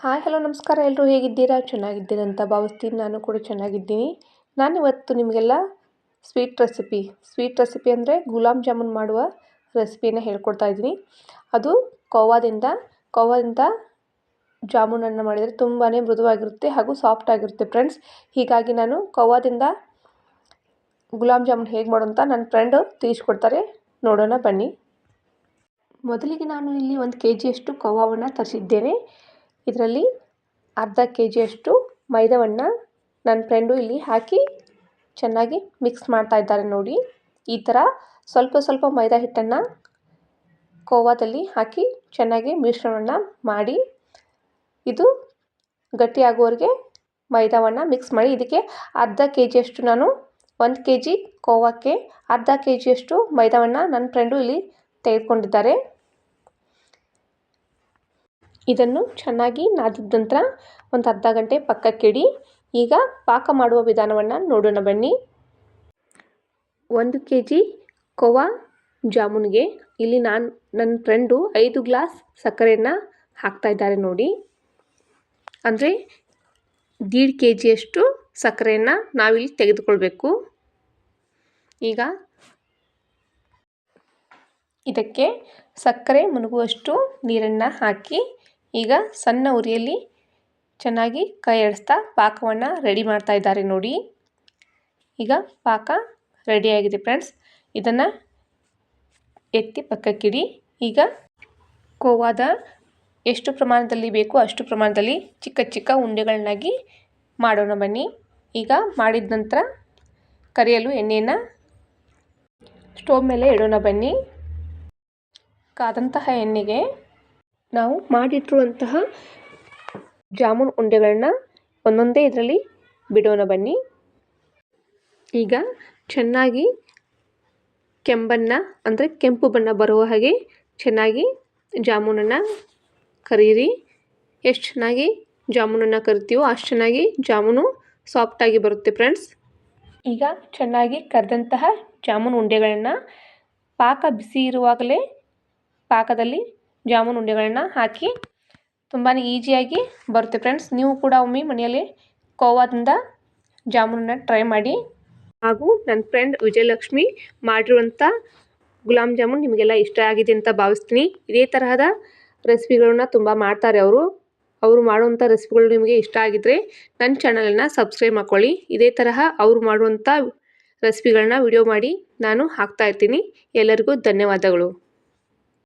Hi hello ನಮಸ್ಕಾರ. ಎಲ್ಲರೂ ಹೇಗಿದ್ದೀರಾ? ಚೆನ್ನಾಗಿದ್ದೀರಾ ಅಂತ ಭಾವಿಸ್ತೀನಿ. ನಾನು ಕೂಡ ಚೆನ್ನಾಗಿದ್ದೀನಿ. ನಾನಿವತ್ತು ನಿಮಗೆಲ್ಲ ಸ್ವೀಟ್ ರೆಸಿಪಿ ಅಂದರೆ ಗುಲಾಬ್ ಜಾಮೂನ್ ಮಾಡುವ ರೆಸಿಪಿಯನ್ನು ಹೇಳ್ಕೊಡ್ತಾ ಇದ್ದೀನಿ. ಅದು ಕೋವಾದಿಂದ ಜಾಮೂನನ್ನು ಮಾಡಿದರೆ ತುಂಬಾ ಮೃದುವಾಗಿರುತ್ತೆ ಹಾಗೂ ಸಾಫ್ಟ್ ಆಗಿರುತ್ತೆ ಫ್ರೆಂಡ್ಸ್. ಹೀಗಾಗಿ ನಾನು ಕೋವಾದಿಂದ ಗುಲಾಬ್ ಜಾಮೂನ್ ಹೇಗೆ ಮಾಡೋಂತ ನನ್ನ ಫ್ರೆಂಡು ತಿಳಿಸ್ಕೊಡ್ತಾರೆ. ನೋಡೋಣ ಬನ್ನಿ. ಮೊದಲಿಗೆ ನಾನು ಇಲ್ಲಿ 1 kgಯಷ್ಟು ಕೋವಾವನ್ನು ತರಿಸಿದ್ದೇನೆ. ಇದರಲ್ಲಿ ಅರ್ಧ kgಯಷ್ಟು ಮೈದಾವನ್ನು ನನ್ನ ಫ್ರೆಂಡು ಇಲ್ಲಿ ಹಾಕಿ ಚೆನ್ನಾಗಿ ಮಿಕ್ಸ್ ಮಾಡ್ತಾ ಇದ್ದಾರೆ ನೋಡಿ. ಈ ಥರ ಸ್ವಲ್ಪ ಮೈದಾ ಹಿಟ್ಟನ್ನು ಕೋವಾದಲ್ಲಿ ಹಾಕಿ ಚೆನ್ನಾಗಿ ಮಿಶ್ರಣವನ್ನು ಮಾಡಿ ಇದು ಗಟ್ಟಿಯಾಗುವವರೆಗೆ ಮೈದಾವನ್ನು ಮಿಕ್ಸ್ ಮಾಡಿ. ಇದಕ್ಕೆ ಅರ್ಧ kgಯಷ್ಟು ನಾನು 1 kg ಕೋವಾಕ್ಕೆ ಅರ್ಧ kgಯಷ್ಟು ಮೈದಾವನ್ನು ನನ್ನ ಫ್ರೆಂಡು ಇಲ್ಲಿ ತೆಗೆದುಕೊಂಡಿದ್ದಾರೆ. ಇದನ್ನು ಚೆನ್ನಾಗಿ ನಾದಿದ ನಂತರ ಒಂದು ಅರ್ಧ ಗಂಟೆ ಪಕ್ಕಕ್ಕಿಡಿ. ಈಗ ಪಾಕ ಮಾಡುವ ವಿಧಾನವನ್ನು ನೋಡೋಣ ಬನ್ನಿ. 1 kg ಕೋವಾ ಜಾಮೂನ್ಗೆ ಇಲ್ಲಿ ನನ್ನ ಫ್ರೆಂಡು 5 ಗ್ಲಾಸ್ ಸಕ್ಕರೆಯನ್ನು ಹಾಕ್ತಾ ಇದ್ದಾರೆ ನೋಡಿ. ಅಂದರೆ 1.5 kgಯಷ್ಟು ಸಕ್ಕರೆಯನ್ನು ನಾವಿಲ್ಲಿ ತೆಗೆದುಕೊಳ್ಬೇಕು. ಈಗ ಇದಕ್ಕೆ ಸಕ್ಕರೆ ಮುಳುಗುವಷ್ಟು ನೀರನ್ನು ಹಾಕಿ ಈಗ ಸಣ್ಣ ಉರಿಯಲ್ಲಿ ಚೆನ್ನಾಗಿ ಕೈ ಆಡಿಸ್ತಾ ಪಾಕವನ್ನು ರೆಡಿ ಮಾಡ್ತಾ ಇದ್ದಾರೆ ನೋಡಿ. ಈಗ ಪಾಕ ರೆಡಿಯಾಗಿದೆ ಫ್ರೆಂಡ್ಸ್. ಇದನ್ನು ಎತ್ತಿ ಪಕ್ಕಕ್ಕಿಡಿ. ಈಗ ಕೋವಾದ ಎಷ್ಟು ಪ್ರಮಾಣದಲ್ಲಿ ಬೇಕೋ ಅಷ್ಟು ಪ್ರಮಾಣದಲ್ಲಿ ಚಿಕ್ಕ ಉಂಡೆಗಳನ್ನಾಗಿ ಮಾಡೋಣ ಬನ್ನಿ. ಈಗ ಮಾಡಿದ ನಂತರ ಕರಿಯಲು ಎಣ್ಣೆಯನ್ನು ಸ್ಟೋವ್ ಮೇಲೆ ಇಡೋಣ ಬನ್ನಿ. ಕಾದಂತಹ ಎಣ್ಣೆಗೆ ನಾವು ಮಾಡಿಟ್ಟಿರುವಂತಹ ಜಾಮೂನ್ ಉಂಡೆಗಳನ್ನ ಒಂದೊಂದೇ ಇದರಲ್ಲಿ ಬಿಡೋಣ ಬನ್ನಿ. ಈಗ ಚೆನ್ನಾಗಿ ಕೆಂಪು ಬಣ್ಣ ಬರುವ ಹಾಗೆ ಚೆನ್ನಾಗಿ ಜಾಮೂನನ್ನು ಕರಿಯಿರಿ. ಎಷ್ಟು ಚೆನ್ನಾಗಿ ಜಾಮೂನನ್ನು ಕರಿತೀವೋ ಅಷ್ಟು ಚೆನ್ನಾಗಿ ಜಾಮೂನು ಸಾಫ್ಟಾಗಿ ಬರುತ್ತೆ ಫ್ರೆಂಡ್ಸ್. ಈಗ ಚೆನ್ನಾಗಿ ಕರೆದಂತಹ ಜಾಮೂನ್ ಉಂಡೆಗಳನ್ನು ಪಾಕ ಬಿಸಿ ಇರುವಾಗಲೇ ಪಾಕದಲ್ಲಿ ಜಾಮೂನ್ ಉಂಡೆಗಳನ್ನ ಹಾಕಿ ತುಂಬಾ ಈಸಿಯಾಗಿ ಬರುತ್ತೆ ಫ್ರೆಂಡ್ಸ್. ನೀವು ಕೂಡ ಒಮ್ಮೆ ಮನೆಯಲ್ಲಿ ಕೋವಾದಿಂದ ಜಾಮೂನನ್ನ ಟ್ರೈ ಮಾಡಿ. ಹಾಗೂ ನನ್ನ ಫ್ರೆಂಡ್ ವಿಜಯಲಕ್ಷ್ಮಿ ಮಾಡಿರುವಂಥ ಗುಲಾಬ್ ಜಾಮೂನ್ ನಿಮಗೆಲ್ಲ ಇಷ್ಟ ಆಗಿದೆ ಅಂತ ಭಾವಿಸ್ತೀನಿ. ಇದೇ ತರಹದ ರೆಸಿಪಿಗಳನ್ನ ತುಂಬ ಮಾಡ್ತಾರೆ ಅವರು ಮಾಡುವಂಥ ರೆಸಿಪಿಗಳು ನಿಮಗೆ ಇಷ್ಟ ಆಗಿದ್ದರೆ ನನ್ನ ಚಾನಲನ್ನು ಸಬ್ಸ್ಕ್ರೈಬ್ ಮಾಡ್ಕೊಳ್ಳಿ. ಇದೇ ತರಹ ಅವರು ಮಾಡುವಂಥ ರೆಸಿಪಿಗಳನ್ನ ವಿಡಿಯೋ ಮಾಡಿ ನಾನು ಹಾಕ್ತಾ ಇರ್ತೀನಿ. ಎಲ್ಲರಿಗೂ ಧನ್ಯವಾದಗಳು.